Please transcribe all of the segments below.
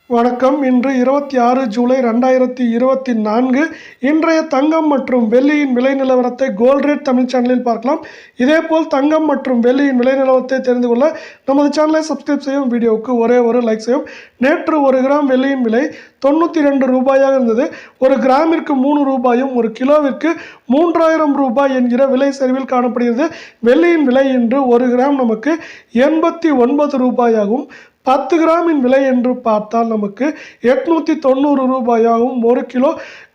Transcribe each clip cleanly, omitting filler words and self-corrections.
வணக்கம். இன்று 26 ஜூலை 2024. இன்றைய தங்கம் மற்றும் வெள்ளியின் விலை நிலவரத்தை கோல்ட் ரேட் தமிழ் சேனலில் பார்க்கலாம். இதேபோல் தங்கம் மற்றும் வெள்ளியின் விலை நிலவரத்தை தெரிந்து கொள்ள நமது சேனலை சப்ஸ்கிரைப் செய்யும். வீடியோவுக்கு ஒரே ஒரு லைக் செய்யும். நேற்று 1 கிராம் வெள்ளியின் விலை 92 ரூபாயாக இருந்தது. 1 கிராமிற்கு 3 ரூபாயும் 1 கிலோவிற்கு 3000 ரூபாய் என்கிற விலை சரிவில் காணப்படுகிறது. வெள்ளியின் விலை இன்று 1 கிராம் நமக்கு 89 ரூபாயாகும். 10 கிராமின் விலை என்று பார்த்தால் நமக்கு 890 ரூபாயாகவும் 1 கிலோ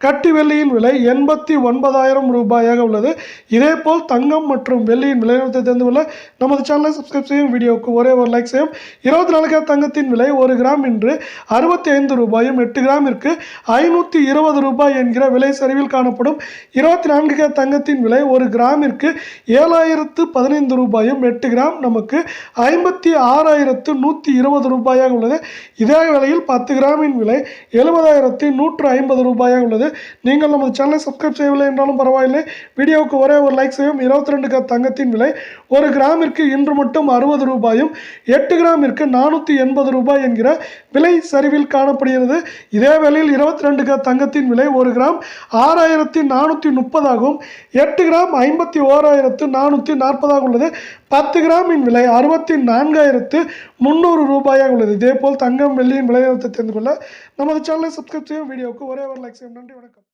கட்டி வெள்ளியின் விலை 89,000 ரூபாயாக உள்ளது. இதேபோல் தங்கம் மற்றும் வெள்ளியின் விலை தெரிந்து கொள்ள நமது சேனலை சப்ஸ்கிரைப் செய்யும். வீடியோவுக்கு ஒரே ஒரு லைக் செய்யும். 24 கேரட் தங்கத்தின் விலை 1 கிராம் இன்று 65 ரூபாயும் 8 கிராமிற்கு 520 ரூபாய் என்கிற விலை சரிவில் காணப்படும். 24 கேரட் தங்கத்தின் விலை 1 கிராமிற்கு 7,015 ரூபாயும் 8 கிராம் நமக்கு 56,120 ரூபாயாக உள்ளது. இதே வேளையில் 10 கிராமின் விலை 70,150 ரூபாயாக உள்ளது. நீங்கள் நமது சேனலை சப்ஸ்கிரைப் செய்யவில்லை என்றாலும் பரவாயில்லை. வீடியோவுக்கு ஒரே ஒரு லைக் செய்யும். 22 கேரட் தங்கத்தின் விலை 1 கிராமிற்கு இன்று மட்டும் 60 ரூபாயும் 8 கிராமிற்கு 480 ரூபாய் என்கிற விலை சரிவில் காணப்படுகிறது. இதே வேளையில் 22 கேரட் தங்கத்தின் விலை 1 கிராம் 6,430 ஆகவும் 8 கிராம் 51,440 உள்ளது. 10 கிராமின் விலை 64,300 ரூபாயாக உள்ளது. இதேபோல் தங்கம் வெள்ளியின் விலை தெரிந்து கொள்ள நமது சேனலை சப்ஸ்கிரைப் செய்யும். வீடியோவுக்கு ஒரே ஒரு லைக் செய்யும். நன்றி, வணக்கம்.